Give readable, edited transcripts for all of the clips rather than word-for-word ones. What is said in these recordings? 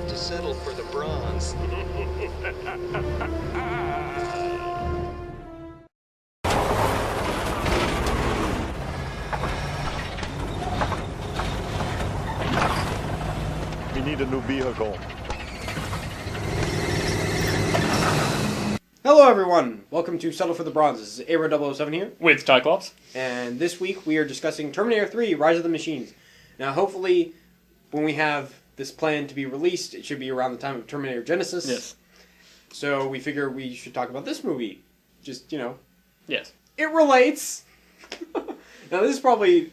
have to settle for the bronze. We need a new vehicle. Hello everyone! Welcome to Settle for the Bronze. This is Arisia here. With Cyclops. And this week we are discussing Terminator 3, Rise of the Machines. Now hopefully, when we have this plan to be released, it should be around the time of Terminator Genesis. Yes. So we figure we should talk about this movie. Just, Yes. it relates! Now this is probably,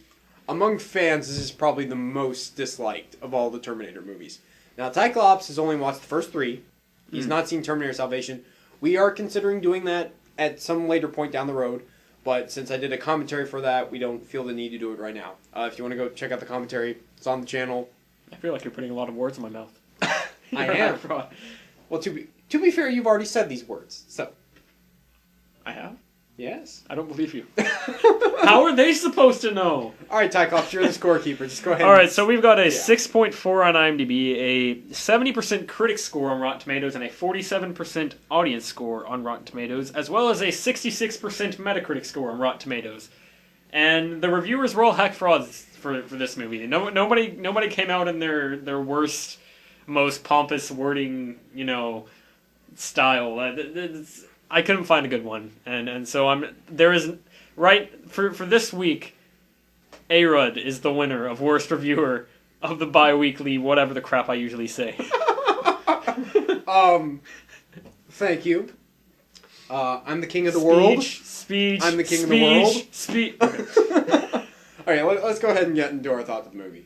among fans, this is probably the most disliked of all the Terminator movies. Now Cyclops has only watched the first three. He's not seen Terminator Salvation. We are considering doing that at some later point down the road, but since I did a commentary for that, we don't feel the need to do it right now. If you want to go check out the commentary, it's on the channel. I feel like you're putting a lot of words in my mouth. I am. Well, to be fair, you've already said these words, so. I have? Yes. I don't believe you. How are they supposed to know? Alright, Tycoff, you're the scorekeeper. Just go ahead. Alright, so we've got a 6.4 on IMDb, a 70% critic score on Rotten Tomatoes, and a 47% audience score on Rotten Tomatoes, as well as a 66% Metacritic score on Rotten Tomatoes. And the reviewers were all hack frauds for this movie. Nobody came out in their worst, most pompous wording, style. I couldn't find a good one, and so for this week, A-Rud is the winner of worst reviewer of the bi-weekly whatever the crap I usually say. Thank you. I'm the king of the world. Speech. I'm the king of the world. Speech. Okay. Alright, let's go ahead and get into our thoughts of the movie.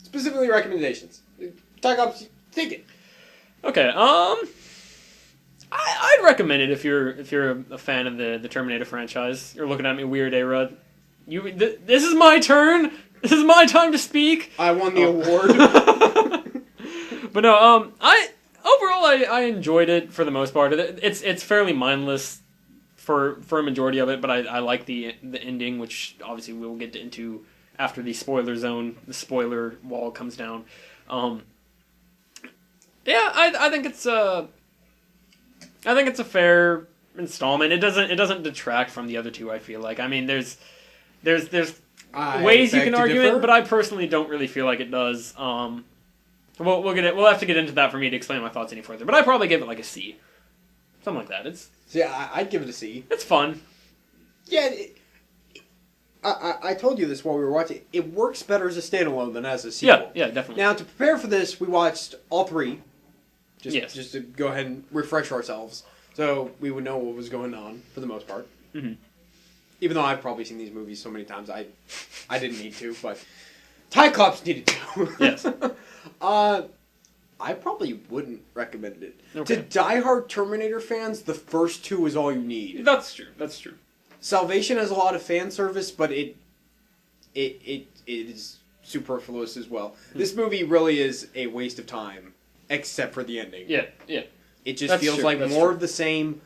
Specifically recommendations. Tycoff, take it. Okay. I'd recommend it if you're a fan of the Terminator franchise. You're looking at me weird, A-Rud. This is my turn. This is my time to speak. I won the award. But no, I enjoyed it for the most part. It's fairly mindless for a majority of it, but I like the ending, which obviously we'll get into after the spoiler spoiler wall comes down. I think it's a fair installment. It doesn't detract from the other two, I feel like. I mean, there's ways you can argue it, but I personally don't really feel like it does. We'll have to get into that for me to explain my thoughts any further. But I'd probably give it like a C. Something like that. I'd give it a C. It's fun. Yeah, I told you this while we were watching. It works better as a standalone than as a sequel. Yeah, definitely. Now, to prepare for this, we watched all three. Just to go ahead and refresh ourselves, so we would know what was going on for the most part. Mm-hmm. Even though I've probably seen these movies so many times, I didn't need to, but Tycops needed to. Yes. I probably wouldn't recommend it. Okay. To diehard Terminator fans, the first two is all you need. That's true. Salvation has a lot of fan service, but it is superfluous as well. This movie really is a waste of time. Except for the ending. Yeah. It just feels like more of the same,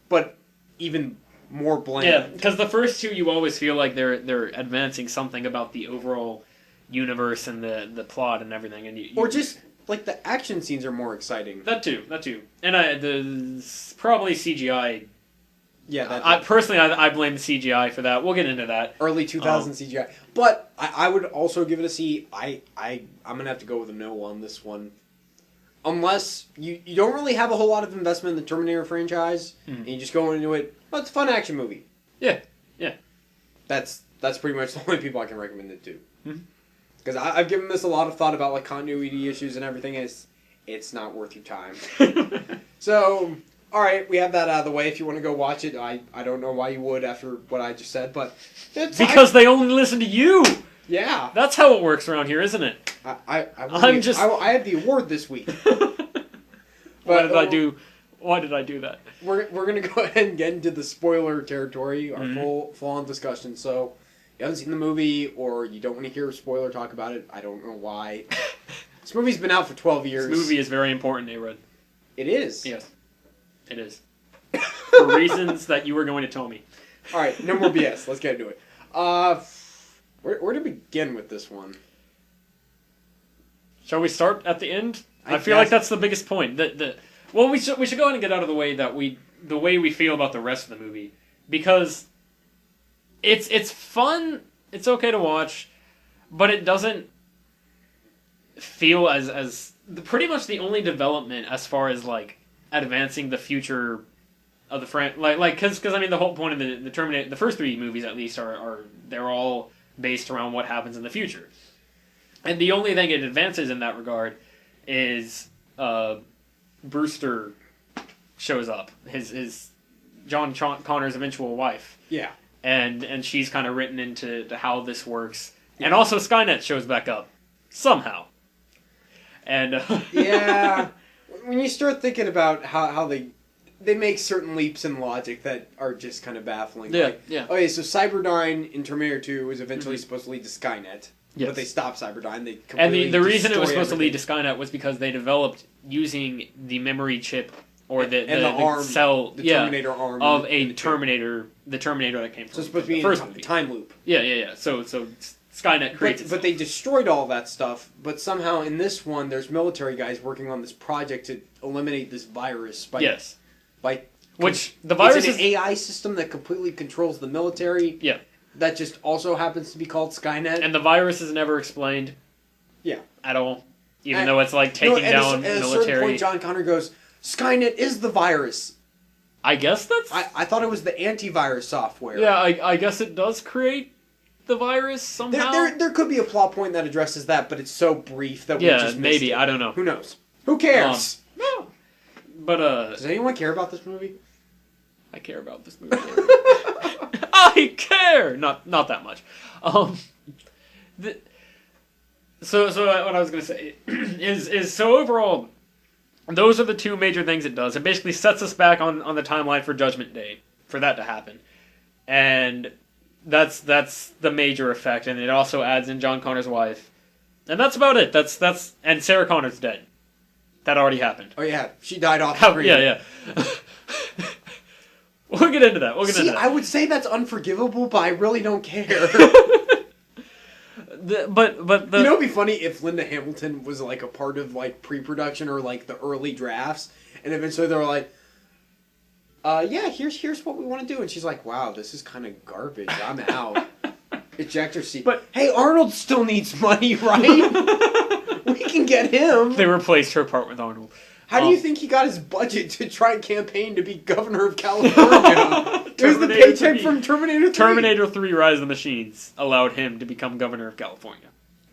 but even more bland. Yeah, because the first two, you always feel like they're advancing something about the overall universe and the plot and everything, and or just like the action scenes are more exciting. That too, and probably CGI. Yeah, I blame the CGI for that. We'll get into that. Early 2000 CGI. But I would also give it a C. I'm going to have to go with a no on this one. Unless you don't really have a whole lot of investment in the Terminator franchise, and you just go into it, well, it's a fun action movie. Yeah. That's pretty much the only people I can recommend it to. Because I've given this a lot of thought about like continuity issues and everything, and it's not worth your time. So... Alright, we have that out of the way. If you want to go watch it, I don't know why you would after what I just said, but... Because they only listen to you! Yeah. That's how it works around here, isn't it? I had the award this week. Why did I do that? We're going to go ahead and get into the spoiler territory, our full-on discussion. So, if you haven't seen the movie, or you don't want to hear a spoiler talk about it, I don't know why. This movie's been out for 12 years. This movie is very important, A-Rud. It is? Yes. It is. For reasons that you were going to tell me. Alright, no more BS. Let's get into it. Where to begin with this one? Shall we start at the end? I feel guess. like that's the biggest point. Well, we should go ahead and get out of the way the way we feel about the rest of the movie, because it's fun. It's okay to watch, but it doesn't feel as pretty much the only development as far as like advancing the future of the because I mean the whole point of the Terminator, the first three movies at least are they're all based around what happens in the future, and the only thing it advances in that regard is Brewster shows up, his John Connor's eventual wife, Yeah. and she's kind of written into how this works, and also Skynet shows back up somehow, and Yeah. When you start thinking about how they make certain leaps in logic that are just kind of baffling. Yeah, Like, yeah. Okay, so Cyberdyne in Terminator 2 was eventually supposed to lead to Skynet. Yes. But they stopped Cyberdyne. They And completely the reason it was destroy supposed to lead to everything. Skynet was because they developed using the memory chip or And the arm, cell, the Terminator arm of in a the chip. Terminator, the Terminator that came from So it's supposed to be the in first a movie. time loop. Yeah. So Skynet creates But they destroyed all that stuff. But somehow in this one, there's military guys working on this project to eliminate this virus. By which the virus it's an is AI system that completely controls the military. Yeah. That just also happens to be called Skynet. and the virus is never explained. Yeah. At all, even And- though it's like taking down at a certain military. point, John Connor goes, "Skynet is the virus." I guess that's I thought it was the antivirus software. yeah. I guess it does create the virus somehow. There could be a plot point that addresses that, but it's so brief that we Yeah, just missed maybe. it. I don't know. Who knows? Who cares? No, but Does anyone care about this movie? I care about this movie. I care, not that much. So what I was gonna say is so overall, those are the two major things it does. It basically sets us back on the timeline for Judgment Day, for that to happen, and that's the major effect. And it also adds in John Connor's wife, and that's about it. That's and Sarah Connor's dead. That already happened. Oh yeah, she died off Oh, screen. yeah. We'll get into that. See, I would say that's unforgivable, but I really don't care. But You know, it'd be funny if Linda Hamilton was like a part of like pre-production or like the early drafts, and eventually they were like, "Yeah, here's what we want to do," and she's like, "Wow, this is kind of garbage. I'm out." Ejector seat. But- hey, Arnold still needs money, right? We can get him. they replaced her part with Arnold. How do you think he got his budget to try and campaign to be governor of California? It was the Terminator paycheck 3. from Terminator 3. Terminator 3: Rise of the Machines allowed him to become governor of California.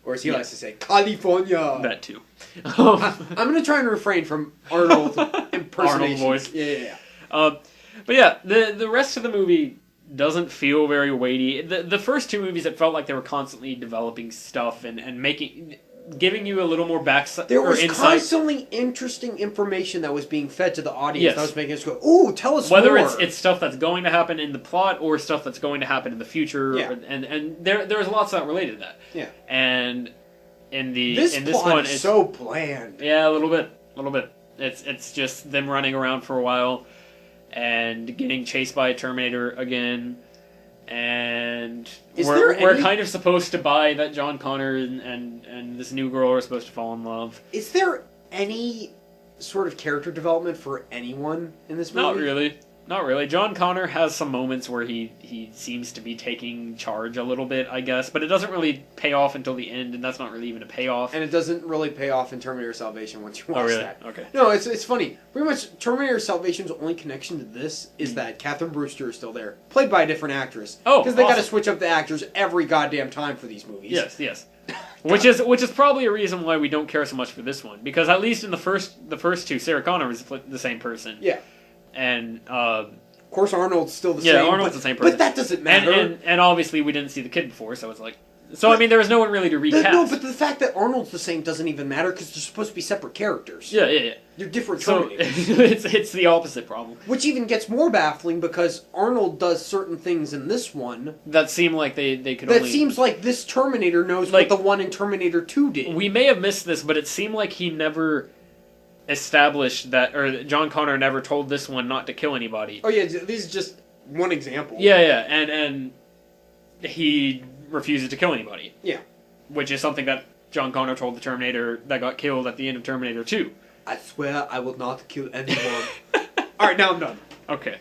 Or as he Yeah. likes to say, California. That too. I'm going to try and refrain from Arnold impersonation. voice. Yeah. But yeah, the rest of the movie doesn't feel very weighty. The first two movies, it felt like they were constantly developing stuff and giving you a little more backstory. There was insight. constantly interesting information that was being fed to the audience. Yes. That was making us go, ooh, tell us Whether more. it's stuff that's going to happen in the plot or stuff that's going to happen in the future, Yeah. and there's lots of that related to that. Yeah. And in This this plot one, is it's so bland. yeah, a little bit. It's just them running around for a while and getting chased by a Terminator again. And Is we're there any- kind of supposed to buy that John Connor and this new girl are supposed to fall in love. Is there any sort of character development for anyone in this movie? Not really. John Connor has some moments where he seems to be taking charge a little bit, I guess, but it doesn't really pay off until the end, and that's not really even a payoff. And it doesn't really pay off in Terminator Salvation once you watch really? that. Okay. No, it's funny. Pretty much Terminator Salvation's only connection to this is that Catherine Brewster is still there, played by a different actress. Oh, because they got to awesome. switch up the actors every goddamn time for these movies. Yes. Which is probably a reason why we don't care so much for this one, because at least in the first two, Sarah Connor was the same person. Yeah. And Of course, Arnold's still the Yeah, same. Arnold's but, the same person. But that doesn't matter. and obviously we didn't see the kid before, so it's like I mean there was no one really to recast. No, but the fact that Arnold's the same doesn't even matter because they're supposed to be separate characters. Yeah. They're different So Terminators. it's the opposite problem. Which even gets more baffling because Arnold does certain things in this one That seemed like they could that only... seems like this Terminator knows Like- what the one in Terminator 2 did. We may have missed this, but it seemed like he never established that, or John Connor never told this one not to kill anybody. Oh yeah, this is just one example. Yeah, and he refuses to kill anybody. Yeah. Which is something that John Connor told the Terminator that got killed at the end of Terminator 2. I swear I will not kill anyone. All right, now I'm done. Okay.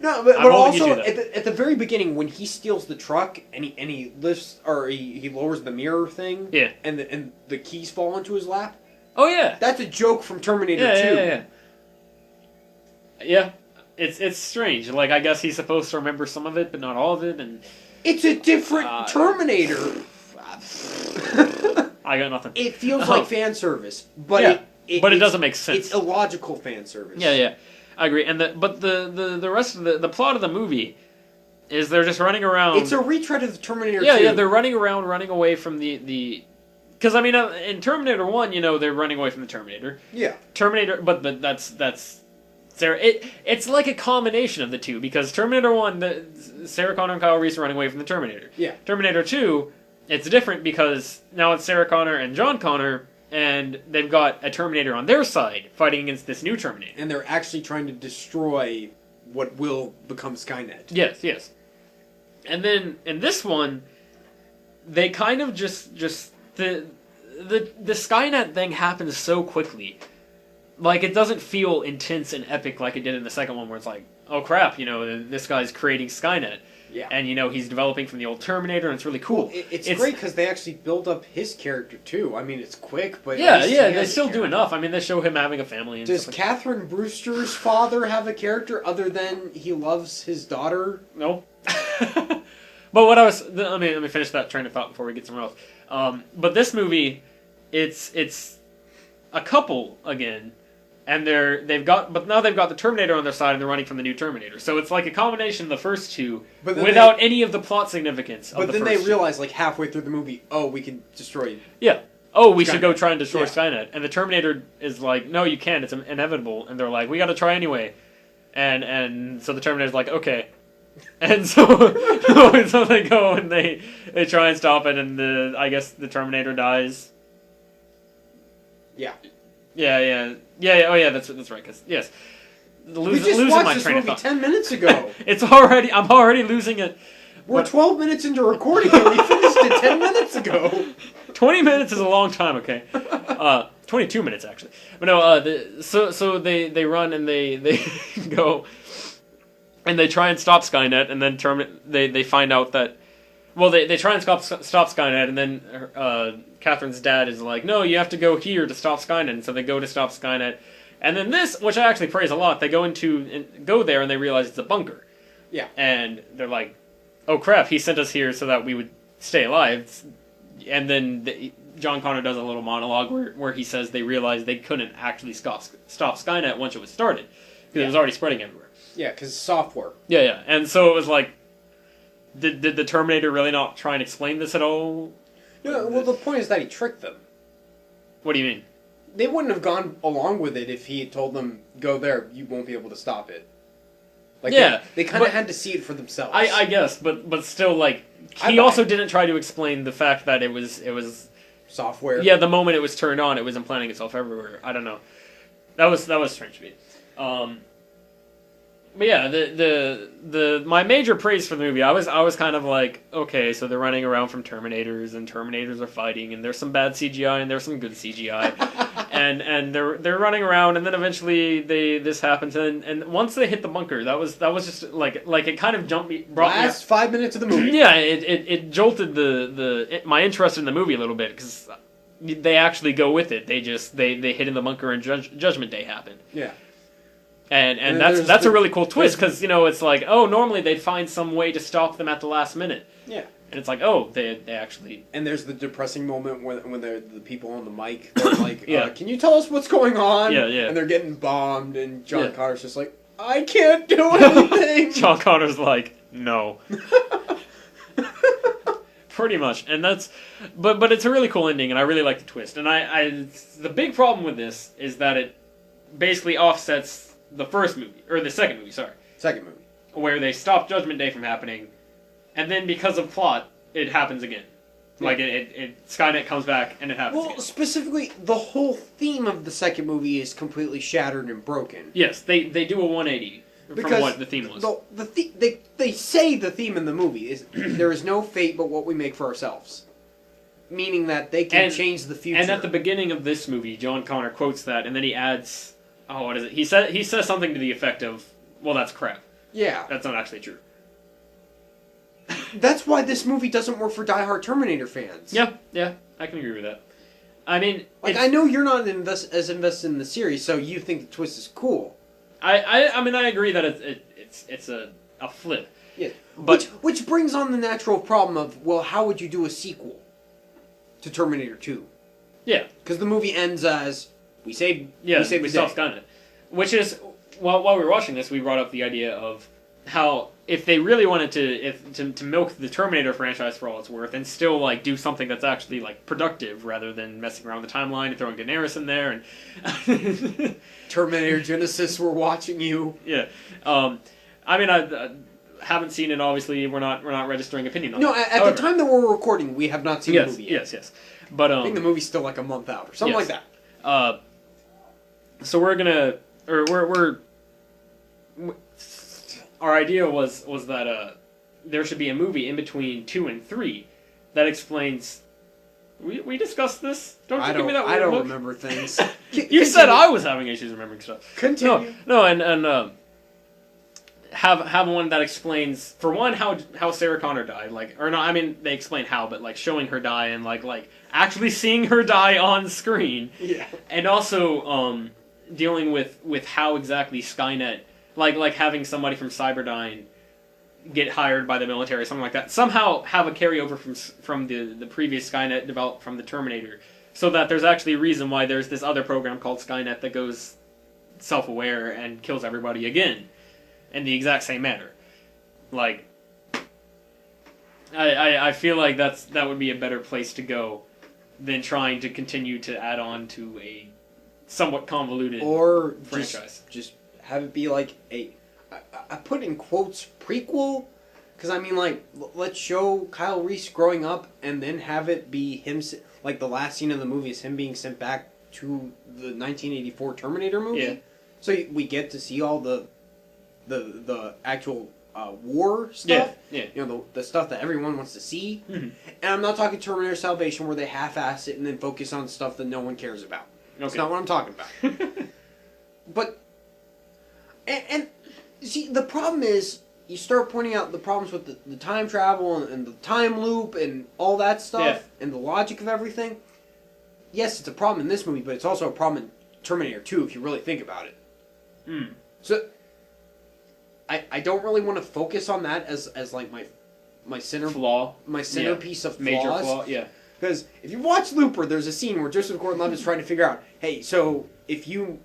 No, but won't also give you at the very beginning when he steals the truck and he lifts or he lowers the mirror thing, Yeah. and the keys fall into his lap. Oh yeah. That's a joke from Terminator 2. Yeah. It's strange. Like I guess he's supposed to remember some of it, but not all of it, and It's a different Terminator. I got nothing. It feels like fan service, but Yeah. it But it doesn't make sense. It's illogical fan service. Yeah, I agree. And the rest of the plot of the movie is they're just running around. It's a retread of the Terminator 2. Yeah, they're running around, running away from the. Because I mean, in Terminator 1, they're running away from the Terminator. Yeah. Terminator, but that's. It's like a combination of the two because Terminator 1, Sarah Connor and Kyle Reese are running away from the Terminator. Yeah. Terminator 2, it's different because now it's Sarah Connor and John Connor, and they've got a Terminator on their side fighting against this new Terminator. And they're actually trying to destroy what will become Skynet. Yes. And then in this one, they kind of just the Skynet thing happens so quickly. Like, it doesn't feel intense and epic like it did in the second one, where it's like, oh crap, this guy's creating Skynet. Yeah. And, he's developing from the old Terminator, and it's really cool. Well, it's great because they actually build up his character, too. I mean, it's quick, but... Yeah, they still do enough. I mean, they show him having a family and Does stuff Catherine Brewster's father have a character other than he loves his daughter? No. But what I was... let me finish that train of thought before we get somewhere else. But this movie, it's a couple, again... And they've got the Terminator on their side, and they're running from the new Terminator. So it's like a combination of the first two, without any of the plot significance. But then they realize, like halfway through the movie, oh, we can destroy. Yeah. Oh, we Skynet. should go try and destroy Skynet. And the Terminator is like, no, you can't. It's inevitable. And they're like, we got to try anyway. And so the Terminator's like, okay. And so they go and they try and stop it, and I guess the Terminator dies. Yeah. Yeah. Oh yeah, that's right. Cause yes, We just watched this movie 10 minutes ago. I'm already losing it. We're 12 minutes into recording and we finished it 10 minutes ago. 20 minutes is a long time, okay? 22 minutes actually. But no, so they run and they go and they try and stop Skynet, and then they find out that. Well, they try and stop Skynet, and then Catherine's dad is like, no, you have to go here to stop Skynet, and so they go to stop Skynet. And then this, which I actually praise a lot, they go there and they realize it's a bunker. Yeah. And they're like, oh crap, he sent us here so that we would stay alive. And then John Connor does a little monologue where he says they realized they couldn't actually stop Skynet once it was started, because it was already spreading everywhere. Yeah, because software. Yeah. And so it was like, Did the Terminator really not try and explain this at all? No, well, the point is that he tricked them. What do you mean? They wouldn't have gone along with it if he had told them, go there, you won't be able to stop it. Like, yeah. They kind of had to see it for themselves. I guess, but still, like, he also didn't try to explain the fact that it was... software. Yeah, the moment it was turned on, it was implanting itself everywhere. I don't know. That was strange to me. But yeah, my major praise for the movie, I was kind of like, okay, so they're running around from Terminators, and Terminators are fighting, and there's some bad CGI and there's some good CGI, and they're running around, and then eventually this happens, and once they hit the bunker, that was just like it kind of brought me last 5 minutes of the movie. Yeah, it jolted my interest in the movie a little bit, because they actually go with it. They hit in the bunker and Judgment Day happened. Yeah. And that's a really cool twist, because it's like, oh, normally they'd find some way to stop them at the last minute. Yeah. And it's like, oh, they actually... And there's the depressing moment when they're the people on the mic, they're like, can you tell us what's going on? Yeah. And they're getting bombed, and John Connor's just like, I can't do anything! John Connor's like, no. Pretty much. And that's... But it's a really cool ending, and I really like the twist. And the big problem with this is that it basically offsets the first movie, or the second movie, sorry. Second movie. Where they stop Judgment Day from happening, and then because of plot, it happens again. Yeah. Like, Skynet comes back, and it happens again. Specifically, the whole theme of the second movie is completely shattered and broken. Yes, they do a 180 from what the theme was. They say the theme in the movie is, there is no fate but what we make for ourselves. meaning that they can change the future. And at the beginning of this movie, John Connor quotes that, and then he adds, oh, what is it? He says something to the effect of, well, that's crap. Yeah. That's not actually true. That's why this movie doesn't work for diehard Terminator fans. Yeah, I can agree with that. I mean... I know you're not as invested in the series, so you think the twist is cool. I mean, I agree that it's a flip. Yeah. But, which brings on the natural problem of, well, how would you do a sequel to Terminator 2? Yeah. Because the movie ends as, we saved Skynet. Which is, while we were watching this, we brought up the idea of how if they really wanted to milk the Terminator franchise for all it's worth and still like do something that's actually like productive rather than messing around with the timeline and throwing Daenerys in there and Terminator Genesis, we're watching you. Yeah. I mean, I haven't seen it. Obviously, we're not registering opinion on it. No, at the time that we're recording, we have not seen the movie yet. Yes. But I think the movie's still like a month out or something like that. So we're gonna, or we're our idea was that there should be a movie in between 2 and 3 that explains. We discussed this. Don't you give me that weird I don't look? remember things. You said I was having issues remembering stuff. Continue. No, and have one that explains, for one, how Sarah Connor died, they explain how, but like showing her die and like actually seeing her die on screen. Yeah. And also dealing with how exactly Skynet, like having somebody from Cyberdyne get hired by the military, something like that. Somehow have a carryover from the previous Skynet developed from the Terminator, so that there's actually a reason why there's this other program called Skynet that goes self-aware and kills everybody again in the exact same manner. Like, I feel like that would be a better place to go than trying to continue to add on to a somewhat convoluted franchise. Just have it be like I put in quotes prequel, because I mean, like, let's show Kyle Reese growing up and then have it be him, like the last scene of the movie is him being sent back to the 1984 Terminator movie. Yeah. So we get to see all the actual war stuff. Yeah. You know, the stuff that everyone wants to see. Mm-hmm. And I'm not talking Terminator Salvation where they half-ass it and then focus on stuff that no one cares about. Okay. That's not what I'm talking about. But and see, the problem is you start pointing out the problems with the time travel and the time loop and all that stuff and the logic of everything. Yes, it's a problem in this movie, but it's also a problem in Terminator 2 if you really think about it. Mm. So I don't really want to focus on that as like my centerpiece of flaws. Major flaw, yeah. Because if you watch Looper, there's a scene where Joseph Gordon-Levitt is trying to figure out, hey, so if do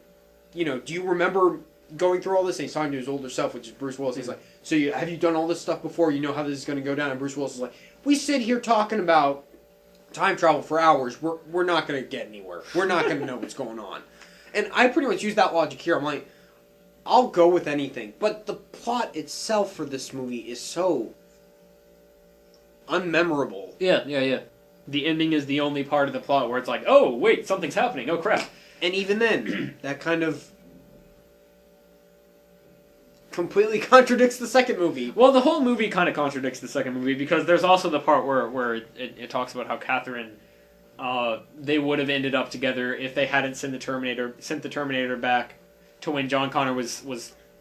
you remember going through all this? And he's talking to his older self, which is Bruce Willis. He's like, so have you done all this stuff before? You know how this is going to go down? And Bruce Willis is like, we sit here talking about time travel for hours. We're not going to get anywhere. We're not going to know what's going on. And I pretty much use that logic here. I'm like, I'll go with anything. But the plot itself for this movie is so unmemorable. Yeah. The ending is the only part of the plot where it's like, oh, wait, something's happening. Oh, crap. And even then, that kind of completely contradicts the second movie. Well, the whole movie kind of contradicts the second movie because there's also the part where it talks about how Catherine, they would have ended up together if they hadn't sent the Terminator back to when John Connor was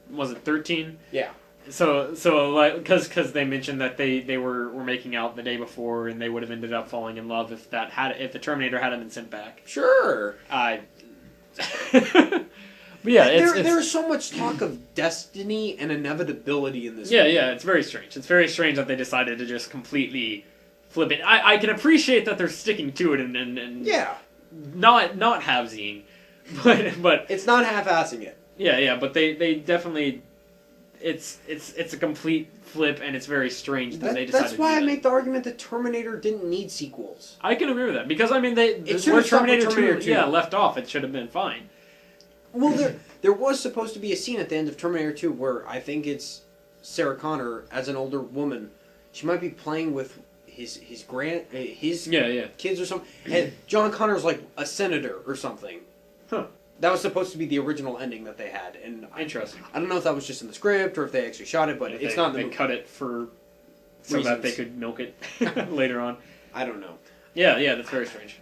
it 13? Yeah. So like because they mentioned that they were making out the day before and they would have ended up falling in love if the Terminator hadn't been sent back. Sure. But yeah, there's so much talk of destiny and inevitability in this movie. Yeah, it's very strange. It's very strange that they decided to just completely flip it. I can appreciate that they're sticking to it and yeah, not halvesing, but it's not half-assing it. Yeah, but they definitely it's a complete flip and it's very strange that they decided. That's why to do I make the argument that Terminator didn't need sequels. I can agree with that because I mean it should have Terminator 2 2 left off. It should have been fine. Well, there was supposed to be a scene at the end of Terminator 2 where I think it's Sarah Connor as an older woman. She might be playing with his kids or something, and John Connor's like a senator or something. Huh. That was supposed to be the original ending that they had, and Interesting. I don't know if that was just in the script or if they actually shot it, but not in the They movie. cut it so that they could milk it later on. I don't know. Yeah, that's very strange.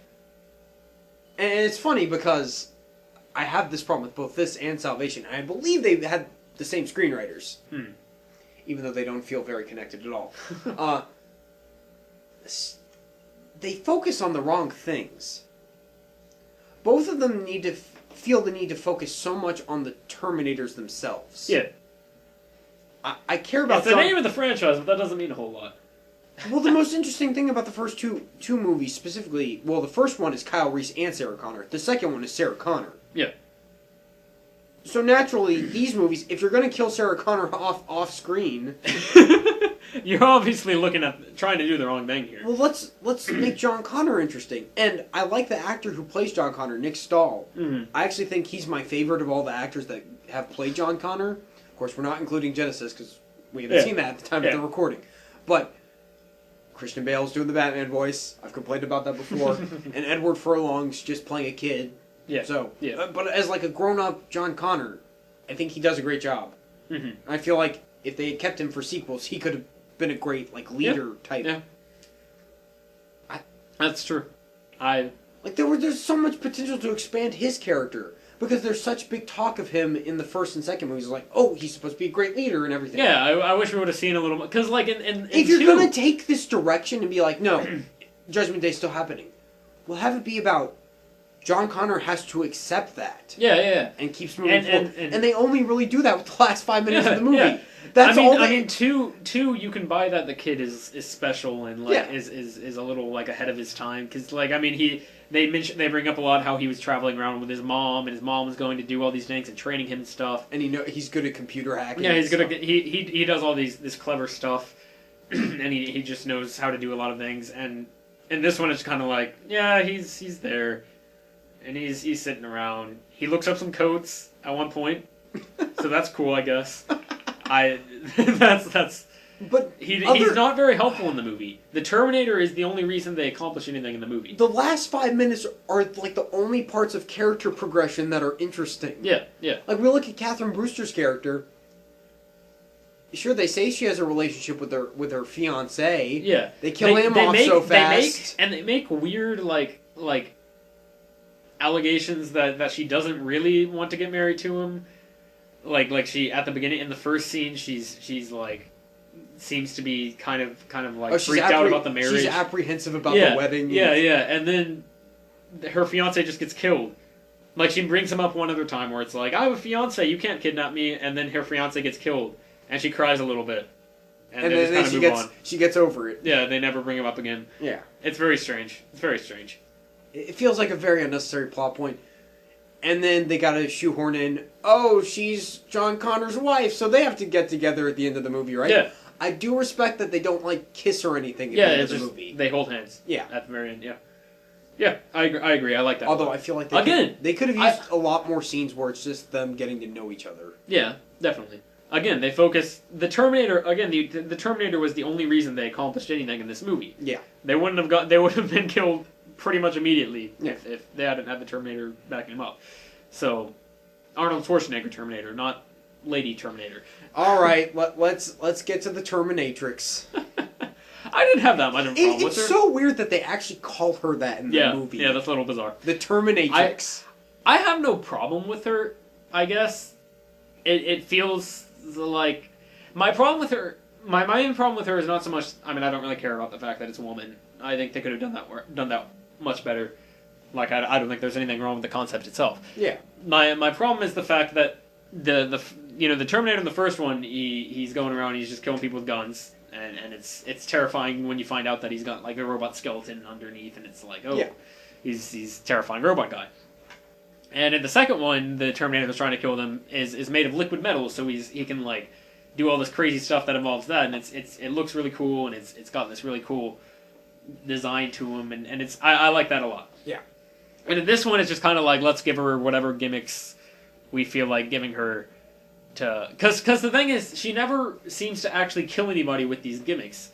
And it's funny because I have this problem with both this and Salvation. I believe they had the same screenwriters, even though they don't feel very connected at all. They focus on the wrong things. Both of them need to feel the need to focus so much on the Terminators themselves. Yeah. I care about It's the name of the franchise, but that doesn't mean a whole lot. Well, the most interesting thing about the first two movies specifically, well, the first one is Kyle Reese and Sarah Connor. The second one is Sarah Connor. Yeah. So naturally, these movies, if you're going to kill Sarah Connor off screen, you're obviously trying to do the wrong thing here. well, let's make John Connor interesting. And I like the actor who plays John Connor, Nick Stahl. Mm-hmm. I actually think he's my favorite of all the actors that have played John Connor. Of course, we're not including Genesis because we haven't seen that at the time of the recording. But Christian Bale's doing the Batman voice. I've complained about that before. And Edward Furlong's just playing a kid. Yeah. So, yeah. But as like a grown-up John Connor, I think he does a great job. Mm-hmm. I feel like if they had kept him for sequels, he could have been a great like leader type. Yeah. That's true. There's so much potential to expand his character because there's such big talk of him in the first and second movies. Like, oh, he's supposed to be a great leader and everything. Yeah, I wish we would have seen a little more because like in if you're gonna take this direction and be like, no, Judgment Day's still happening, well, have it be about John Connor has to accept that. Yeah. And keeps moving forward. And they only really do that with the last 5 minutes of the movie. Yeah. That's all. I mean, two, you can buy that the kid is special and like is a little like ahead of his time because like I mean they bring up a lot how he was traveling around with his mom and his mom was going to do all these things and training him and stuff. And he's good at computer hacking. Yeah, he's good at he does all this clever stuff, and he just knows how to do a lot of things. And in this one, it's kind of like he's there. And he's sitting around. He looks up some codes at one point, so that's cool, I guess. That's. But he's not very helpful in the movie. The Terminator is the only reason they accomplish anything in the movie. The last 5 minutes are like the only parts of character progression that are interesting. Yeah. Like we look at Catherine Brewster's character. Sure, they say she has a relationship with her fiance. Yeah. They kill him off so fast. They make weird like allegations that she doesn't really want to get married to him. Like she at the beginning in the first scene she's like seems to be kind of like freaked out about the marriage. She's apprehensive about the wedding. Yeah, and then her fiance just gets killed. Like she brings him up one other time where it's like, I have a fiance, you can't kidnap me, and then her fiance gets killed and she cries a little bit. And then she gets over it. Yeah, they never bring him up again. Yeah. It's very strange. It feels like a very unnecessary plot point. And then they gotta shoehorn in, oh, she's John Connor's wife, so they have to get together at the end of the movie, right? Yeah. I do respect that they don't, like, kiss or anything at the end of the movie. They hold hands. Yeah. At the very end, yeah. Yeah, I agree. I like that. Although I feel like they could have used a lot more scenes where it's just them getting to know each other. Yeah, definitely. Again, they focus... The Terminator... Again, the Terminator was the only reason they accomplished anything in this movie. Yeah. They would have been killed pretty much immediately if they hadn't had the Terminator backing them up. So, Arnold Schwarzenegger Terminator, not Lady Terminator. All right, let's get to the Terminatrix. I didn't have that much of a problem with her. It's so weird that they actually call her that in the movie. Yeah, that's a little bizarre. The Terminatrix. I have no problem with her, I guess. It feels like... My problem with her... My main problem with her is not so much... I mean, I don't really care about the fact that it's a woman. I think they could have done that much better. Like, I don't think there's anything wrong with the concept itself. Yeah. My problem is the fact that the Terminator in the first one, he's going around, he's just killing people with guns, and it's terrifying when you find out that he's got like a robot skeleton underneath, and it's like, he's terrifying robot guy. And in the second one, the Terminator that's trying to kill them is made of liquid metal, so he can like do all this crazy stuff that involves that, and it looks really cool, and it's got this really cool design to him, and I like that a lot. Yeah. And in this one, it's just kind of like, let's give her whatever gimmicks we feel like giving her to... Because the thing is, she never seems to actually kill anybody with these gimmicks.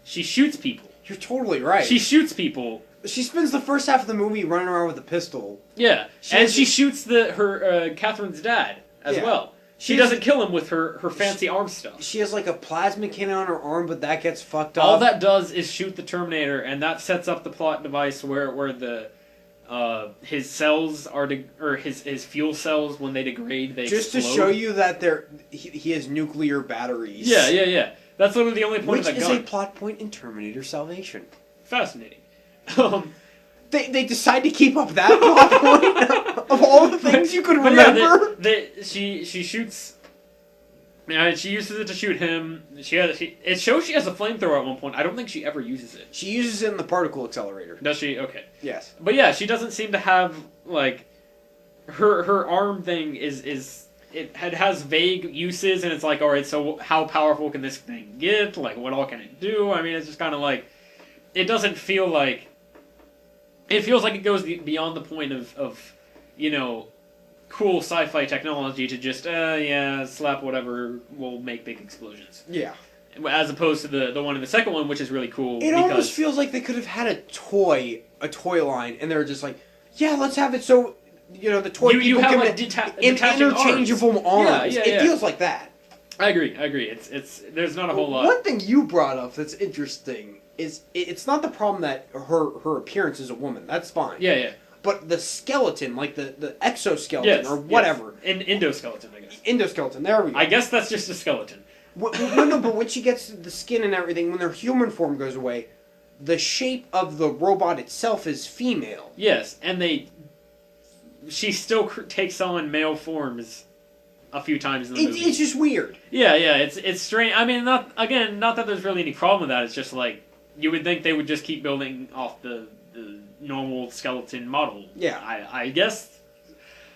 She shoots people. You're totally right. She shoots people. She spends the first half of the movie running around with a pistol. Yeah. She shoots Catherine's dad as well. She doesn't kill him with her fancy arm stuff. She has like a plasma cannon on her arm, but that gets fucked up. All that does is shoot the Terminator, and that sets up the plot device where the his cells are or his fuel cells, when they degrade, they just explode. to show you that he has nuclear batteries. Yeah. That's literally the only point of that gun. Which is a plot point in Terminator Salvation. Fascinating. They decide to keep up that plot point of all the things you could remember. She shoots. Yeah, she uses it to shoot him. It shows she has a flamethrower at one point. I don't think she ever uses it. She uses it in the particle accelerator. Does she? Okay. Yes. But yeah, she doesn't seem to have like her arm thing it has vague uses, and it's like, all right, so how powerful can this thing get? Like, what all can it do? I mean, it's just kind of like, it doesn't feel like. It feels like it goes beyond the point of cool sci-fi technology to just, slap whatever will make big explosions. Yeah. As opposed to the one in the second one, which is really cool. It almost feels like they could have had a toy line, and they're just like, yeah, let's have it so, the toy you people have can like detaching interchangeable arms. Yeah. It feels like that. I agree. It's there's not a whole lot. One thing you brought up that's interesting is it's not the problem that her appearance is a woman. That's fine. Yeah. But the skeleton, like the exoskeleton or whatever. An endoskeleton, I guess. Endoskeleton, there we go. I guess that's just a skeleton. No, but when she gets the skin and everything, when their human form goes away, the shape of the robot itself is female. Yes, and she still takes on male forms a few times in the movie. It's just weird. Yeah, it's strange. I mean, not that there's really any problem with that. It's just like, you would think they would just keep building off the normal skeleton model. Yeah. I guess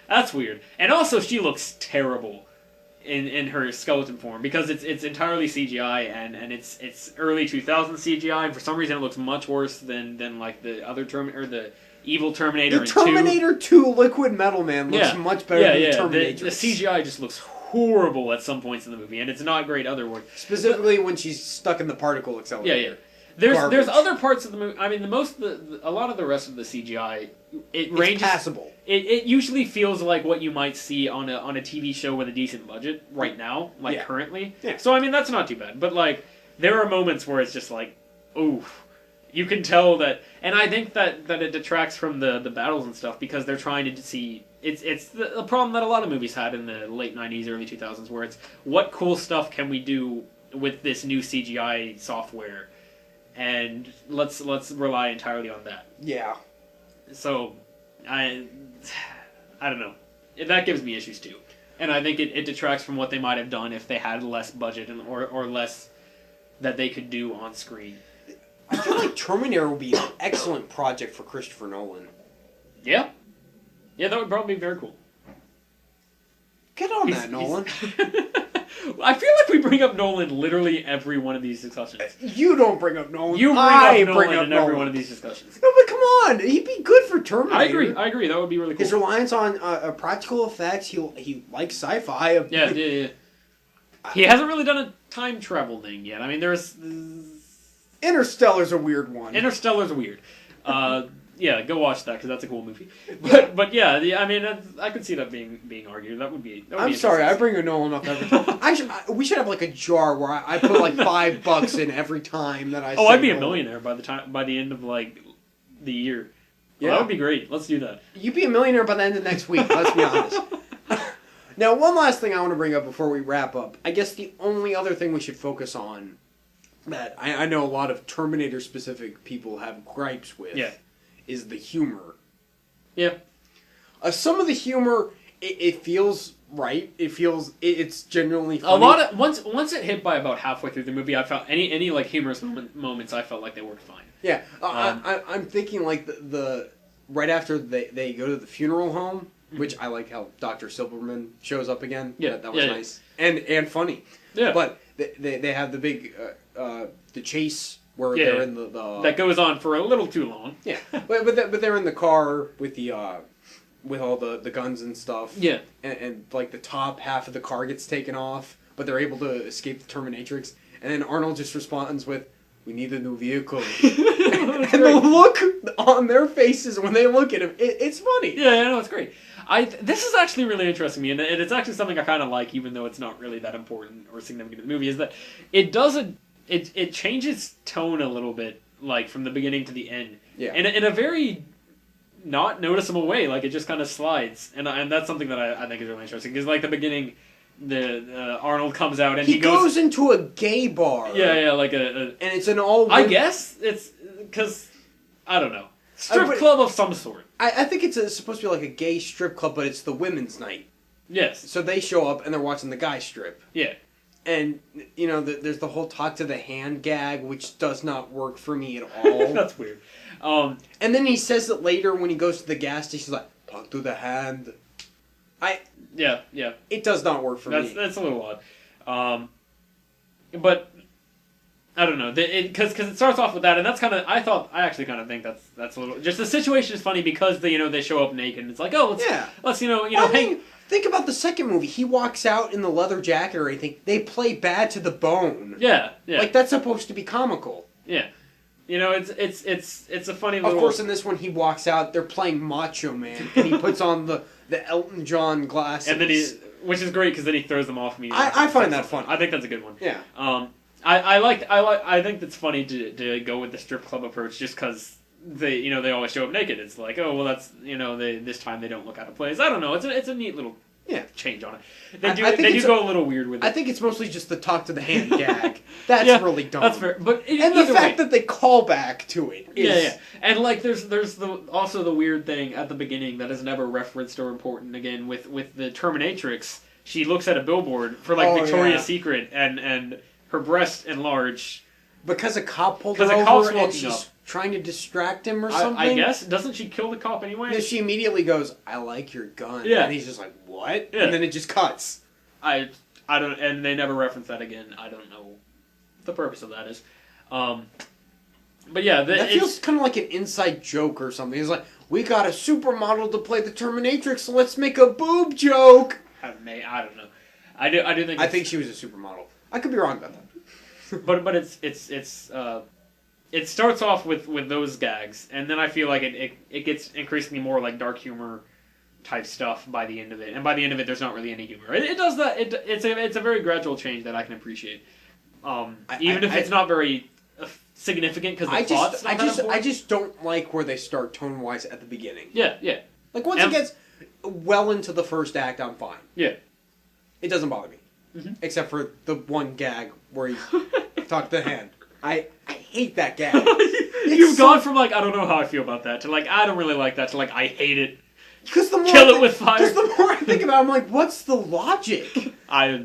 that's weird. And also, she looks terrible in her skeleton form, because it's entirely CGI, and it's early 2000s CGI, and for some reason it looks much worse than like the other the evil Terminator. The Terminator 2 Liquid Metal Man looks much better than the Terminator. The CGI just looks horrible at some points in the movie, and it's not great otherwise. Specifically when she's stuck in the particle accelerator. Yeah. There's other parts of the movie. I mean, a lot of the rest of the CGI, it ranges. It's passable. It usually feels like what you might see on a TV show with a decent budget right now, currently. Yeah. So I mean, that's not too bad. But like, there are moments where it's just like, oof. You can tell that, and I think that it detracts from the battles and stuff, because they're trying to see. It's the problem that a lot of movies had in the late 90s, early 2000s, where it's, what cool stuff can we do with this new CGI software, and let's rely entirely on that. Yeah. So, I don't know. That gives me issues too, and I think it detracts from what they might have done if they had less budget or less that they could do on screen. I feel like Terminator would be an excellent project for Christopher Nolan. Yeah, that would probably be very cool. Get on that, Nolan. I feel like we bring up Nolan literally every one of these discussions. You don't bring up Nolan. You bring up Nolan in every one of these discussions. No, but come on, he'd be good for Terminator. I agree. That would be really cool. His reliance on practical effects. He likes sci-fi. Yeah. He hasn't really done a time travel thing yet. I mean, there's. Interstellar's a weird one. Interstellar's weird. Yeah, go watch that, because that's a cool movie. But yeah, I mean, I could see that being argued. That would be. I'm sorry, I bring a Nolan up every time. We should have like a jar where I put like $5 in every time that I. Oh, I'd be a millionaire by the end of like the year. Yeah, that would be great. Let's do that. You'd be a millionaire by the end of next week. Let's be honest. Now, one last thing I want to bring up before we wrap up. I guess the only other thing we should focus on that I know a lot of Terminator-specific people have gripes with is the humor. Yeah. Some of the humor, it feels right. It's genuinely funny. A lot of once it hit by about halfway through the movie, I felt any like humorous moments, I felt like they worked fine. Yeah, I'm thinking like the right after they go to the funeral home, which I like how Dr. Silverman shows up again. Yeah, that was nice and funny. Yeah, but they have the big the chase where they're in the that goes on for a little too long. Yeah, but they're in the car with the with all the guns and stuff. Yeah, and like the top half of the car gets taken off, but they're able to escape the Terminatrix, and then Arnold just responds with, "We need a new vehicle." And the look on their faces when they look at him, it's funny. Yeah, I know, it's great. This is actually really interesting to me, and it's actually something I kind of like, even though it's not really that important or significant to the movie. Is that it doesn't it changes tone a little bit, like from the beginning to the end, in a very not noticeable way. Like it just kind of slides, and that's something that I think is really interesting because like the beginning. The Arnold comes out and he goes into a gay bar. Yeah, like and it's an all. I guess it's because I don't know, strip club of some sort. I think it's supposed to be like a gay strip club, but it's the women's night. Yes. So they show up and they're watching the guy strip. Yeah. And you know, there's the whole talk to the hand gag, which does not work for me at all. That's weird. And then he says it later when he goes to the gas station. He's like, "Talk to the hand." Yeah. It does not work for me. That's a little odd. But I don't know, because it starts off with that, and that's kind of I actually kind of think that's a little. Just the situation is funny because they show up naked, and it's like, oh, let's I mean, think about the second movie. He walks out in the leather jacket or anything. They play bad to the bone. Yeah. Like that's supposed to be comical. Yeah. It's a funny little... Of course, in this one, he walks out, they're playing Macho Man, and he puts on the Elton John glasses. And then which is great, because then he throws them off me. I find that funny. I think that's a good one. Yeah. I think that's funny to go with the strip club approach, just because they always show up naked. It's like, oh, well, that's, this time they don't look out of place. I don't know, it's a neat little... change on it. They do go a little weird with it. I think it's mostly just the talk to the hand gag. That's really dumb. That's fair. But the fact that they call back to it is... And like there's also the weird thing at the beginning that is never referenced or important again with the Terminatrix. She looks at a billboard for like Victoria's Secret and her breast enlarged. Because a cop pulled her over and she's trying to distract him or something? I guess. Doesn't she kill the cop anyway? Yeah, she immediately goes, "I like your gun." Yeah. And he's just like, "What?" Yeah. And then it just cuts. I don't... And they never reference that again. I don't know what the purpose of that is. But yeah... That feels kind of like an inside joke or something. It's like, we got a supermodel to play the Terminatrix, so let's make a boob joke! I don't know. I do think... I think she was a supermodel. I could be wrong about that. But it starts off with those gags, and then I feel like it gets increasingly more like dark humor type stuff by the end of it. And by the end of it, there's not really any humor. It does that. It's a very gradual change that I can appreciate. Even if it's not very significant because the plot's not that important. I just don't like where they start tone wise at the beginning. Yeah. Like once it gets well into the first act, I'm fine. Yeah. It doesn't bother me. Mm-hmm. Except for the one gag where he talked the hand. I hate that gag. You've gone from like, I don't know how I feel about that, to like, I don't really like that, to like, I hate it. Because the more Kill it with fire. Because the more I think about it, I'm like, what's the logic? I got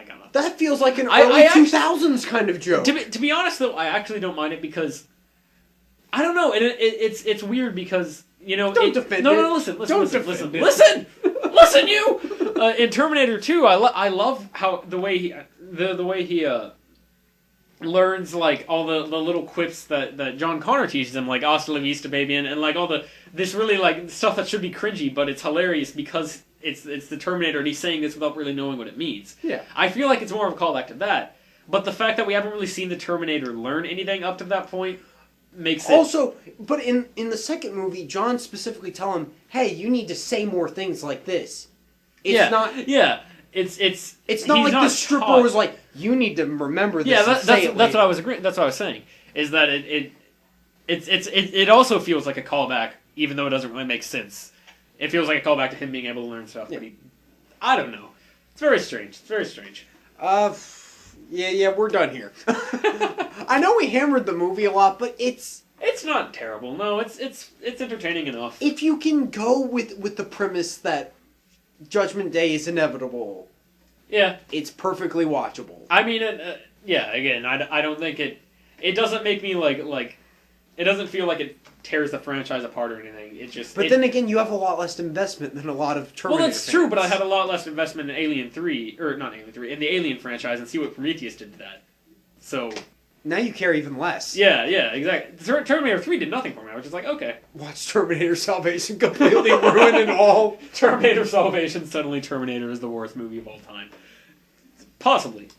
nothing. That feels like an early 2000s kind of joke. To be honest, though, I actually don't mind it because, I don't know, it's weird because, Don't defend it. No, listen, you! In Terminator 2, I love how the way he learns like all the little quips that John Connor teaches him, like "Hasta la vista, baby," and like all this really like stuff that should be cringy, but it's hilarious because it's the Terminator and he's saying this without really knowing what it means. Yeah, I feel like it's more of a callback to that, but the fact that we haven't really seen the Terminator learn anything up to that point makes it... Also, but in the second movie, John specifically tell him, "Hey, you need to say more things like this." It's not... Yeah. It's not like the stripper was like, "You need to remember this." Yeah, that's what I was agreeing. That's what I was saying. Is that it also feels like a callback, even though it doesn't really make sense. It feels like a callback to him being able to learn stuff. Yeah. But I don't know. It's very strange. Yeah, we're done here. I know we hammered the movie a lot, but it's not terrible. No, it's entertaining enough. If you can go with the premise that Judgment Day is inevitable. Yeah. It's perfectly watchable. I mean, again, I don't think it doesn't make me like, it doesn't feel like it tears the franchise apart or anything. It just... But then again, you have a lot less investment than a lot of Terminator Well, that's true, but I had a lot less investment in Alien 3, or not Alien 3, in the Alien franchise and see what Prometheus did to that. So... Now you care even less. Yeah, exactly. Terminator 3 did nothing for me. I was just like, okay. Watch Terminator Salvation completely ruin it all. Terminator Salvation, suddenly Terminator is the worst movie of all time. Possibly.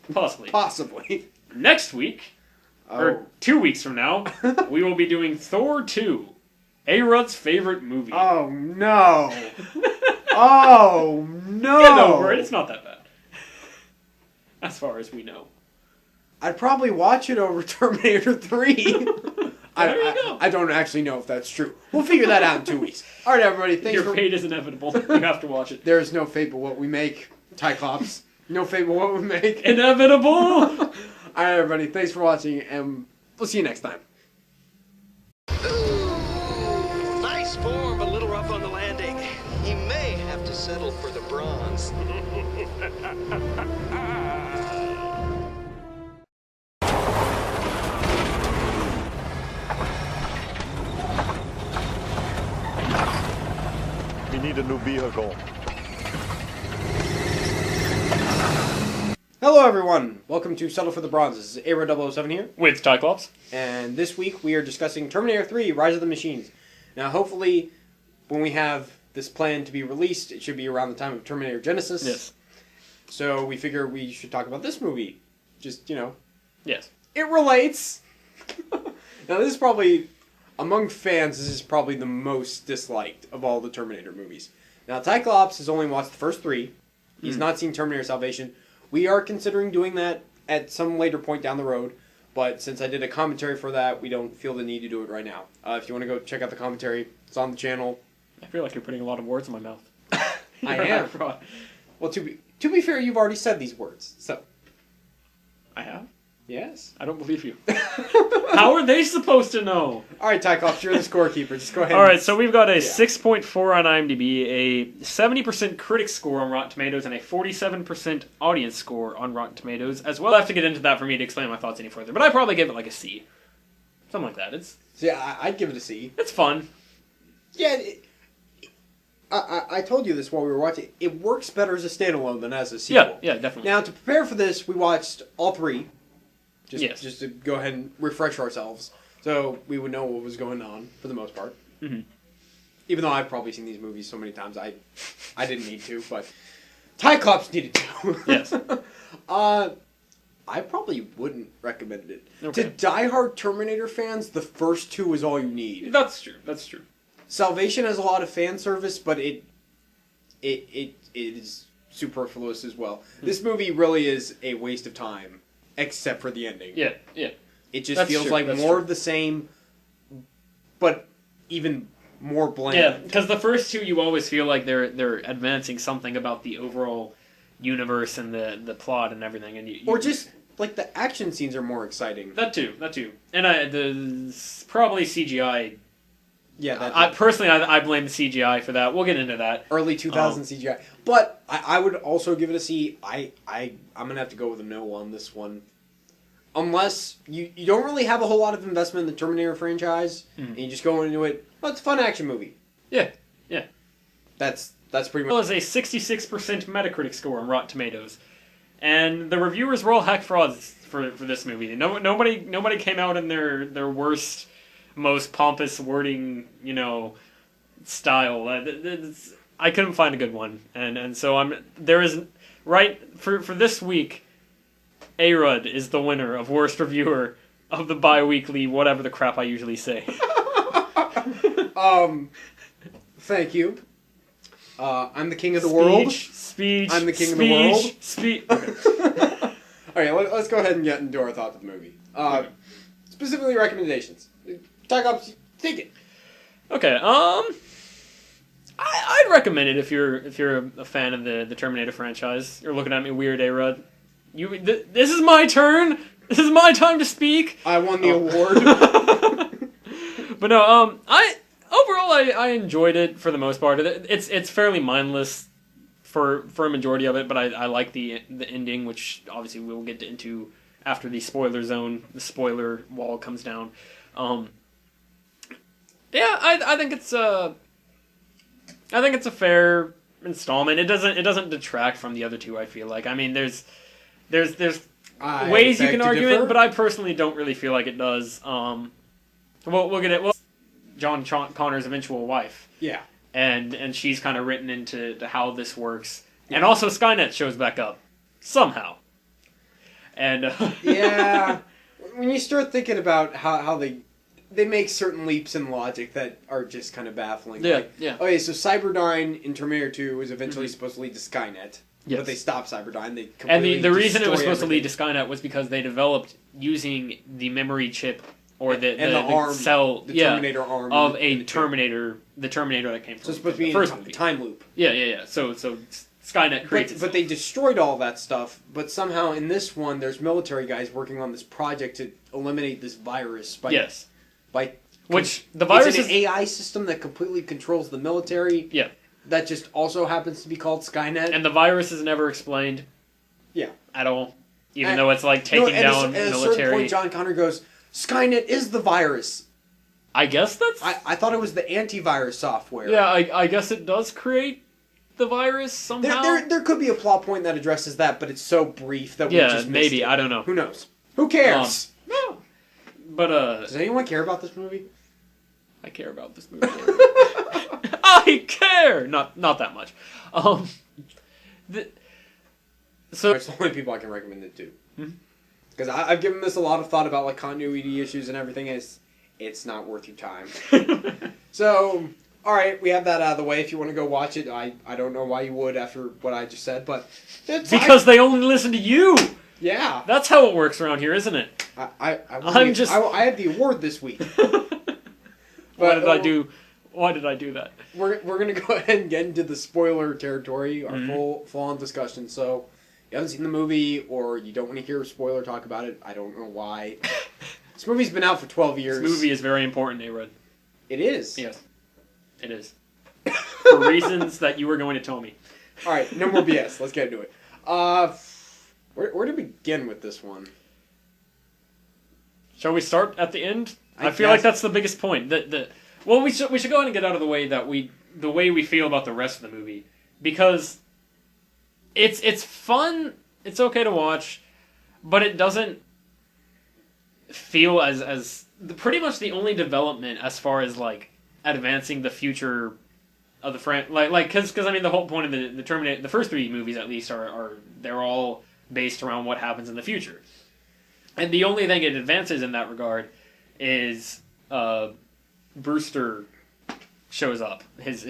Next week, or 2 weeks from now, we will be doing Thor 2. A-Rod's favorite movie. Oh, no. Oh, no. Get over it. It's not that bad. As far as we know. I'd probably watch it over Terminator 3. There you go. I don't actually know if that's true. We'll figure that out in 2 weeks. All right, everybody. Thanks Your for... fate is inevitable. You have to watch it. There is no fate but what we make. Tyclops. No fate but what we make. Inevitable! All right, everybody. Thanks for watching, and we'll see you next time. Ooh, nice form, but a little rough on the landing. He may have to settle for the bronze. We need a new vehicle. Hello, everyone. Welcome to Settle for the Bronze. This is Arisia 007 here. With Tyclops. And this week we are discussing Terminator 3, Rise of the Machines. Now, hopefully, when we have this plan to be released, it should be around the time of Terminator Genesis. Yes. So we figure we should talk about this movie. Just, Yes. it relates. Now, this is probably, among fans, this is probably the most disliked of all the Terminator movies. Now, Tyclops has only watched the first three. He's not seen Terminator Salvation. We are considering doing that at some later point down the road, but since I did a commentary for that, we don't feel the need to do it right now. If you want to go check out the commentary, it's on the channel. I feel like you're putting a lot of words in my mouth. I am. Well, to be fair, you've already said these words, so. I have? Yes. I don't believe you. How are they supposed to know? All right, Tyclops, you're the scorekeeper. Just go ahead. All right, so we've got a 6.4 on IMDb, a 70% critic score on Rotten Tomatoes, and a 47% audience score on Rotten Tomatoes. As well, I have to get into that for me to explain my thoughts any further, but I'd probably give it like a C. Something like that. So, yeah, I'd give it a C. It's fun. Yeah, I told you this while we were watching. It works better as a standalone than as a sequel. Yeah, definitely. Now, to prepare for this, we watched all three. Just to go ahead and refresh ourselves, so we would know what was going on for the most part. Mm-hmm. Even though I've probably seen these movies so many times, I didn't need to, but Tyclops needed to. Yes. I probably wouldn't recommend it. Okay. To diehard Terminator fans, the first two is all you need. That's true. Salvation has a lot of fan service, but it is superfluous as well. This movie really is a waste of time. Except for the ending. Yeah. It just feels like more of the same, but even more bland. Yeah, because the first two, you always feel like they're advancing something about the overall universe and the plot and everything, and or just like the action scenes are more exciting. That too, and probably CGI. Yeah, I blame the CGI for that. We'll get into that. Early 2000 CGI, but I would also give it a C. I'm gonna have to go with a no on this one, unless you don't really have a whole lot of investment in the Terminator franchise, and you just go into it. Well, it's a fun action movie. Yeah. That's pretty much. Well, as a 66% Metacritic score on Rotten Tomatoes, and the reviewers were all hack frauds for this movie. Nobody came out in their worst, most pompous wording, style. I couldn't find a good one, and so for this week, A-Rud is the winner of worst reviewer of the bi-weekly whatever the crap I usually say. Thank you. I'm the king of the world. Speech. I'm the king of the world. Speech. All right, let's go ahead and get into our thoughts of the movie. Specifically, recommendations. Tyclops, take it. Okay. I'd recommend it if you're a fan of the Terminator franchise. You're looking at me weird, A-Rud. This is my turn. This is my time to speak. I won the award. But no, I enjoyed it for the most part. It's fairly mindless for a majority of it, but I like the ending, which obviously we will get into after the spoiler zone. The spoiler wall comes down. Yeah, I think it's a fair installment. It doesn't detract from the other two. I feel like. I mean, there's ways you can argue it, but I personally don't really feel like it does. We'll get it. Well, John Connor's eventual wife. Yeah. And she's kind of written into how this works, and also Skynet shows back up somehow. And yeah, when you start thinking about how they they make certain leaps in logic that are just kind of baffling. Yeah, Like, yeah. okay, so Cyberdyne in Terminator 2 was eventually supposed to lead to Skynet. Yes. But they stopped Cyberdyne. They And completely the reason it was destroy supposed to lead to everything. Skynet was because they developed using the memory chip or the arm, cell the Terminator arm of in a the Terminator, the Terminator that came from So it's supposed to be the in first a movie. time loop. Yeah. So Skynet creates But itself. they destroyed all that stuff. But somehow in this one, there's military guys working on this project to eliminate this virus. Yes. By Which the virus it's an is AI system that completely controls the military. Yeah. That just also happens to be called Skynet. and the virus is never explained. Yeah. At all. Even And- though it's like taking down at a certain military. point, John Connor goes, "Skynet is the virus." I guess that's I thought it was the antivirus software. yeah. I guess it does create the virus somehow. There could be a plot point that addresses that, but it's so brief that we yeah, just missed maybe it. I don't know. Who knows? Who cares? No. But Does anyone care about this movie? I care about this movie. I care. Not that much. So It's the only people I can recommend it to. Because I've given this a lot of thought about like continuity issues and everything. It's not worth your time. So, all right, we have that out of the way. If you want to go watch it, I don't know why you would after what I just said, but because they only listen to you. yeah, That's how it works around here, isn't it? I had the award this week. Why did I do that? We're gonna go ahead and get into the spoiler territory, our full on discussion. So, if you haven't seen the movie or you don't want to hear a spoiler talk about it, I don't know why. This movie's been out for 12 years. This movie is very important, A-Rod. It is. Yes, it is. For reasons that you were going to tell me. All right, no more BS. Let's get into it. Where to begin with this one? Shall we start at the end? I I feel guess. like that's the biggest point. Well, we should go ahead and get out of the way the way we feel about the rest of the movie, because it's fun. It's okay to watch, but it doesn't feel as pretty much the only development as far as like advancing the future of the because I mean the whole point of the Terminator, the first three movies at least are they're all based around what happens in the future, and the only thing it advances in that regard is Brewster shows up. His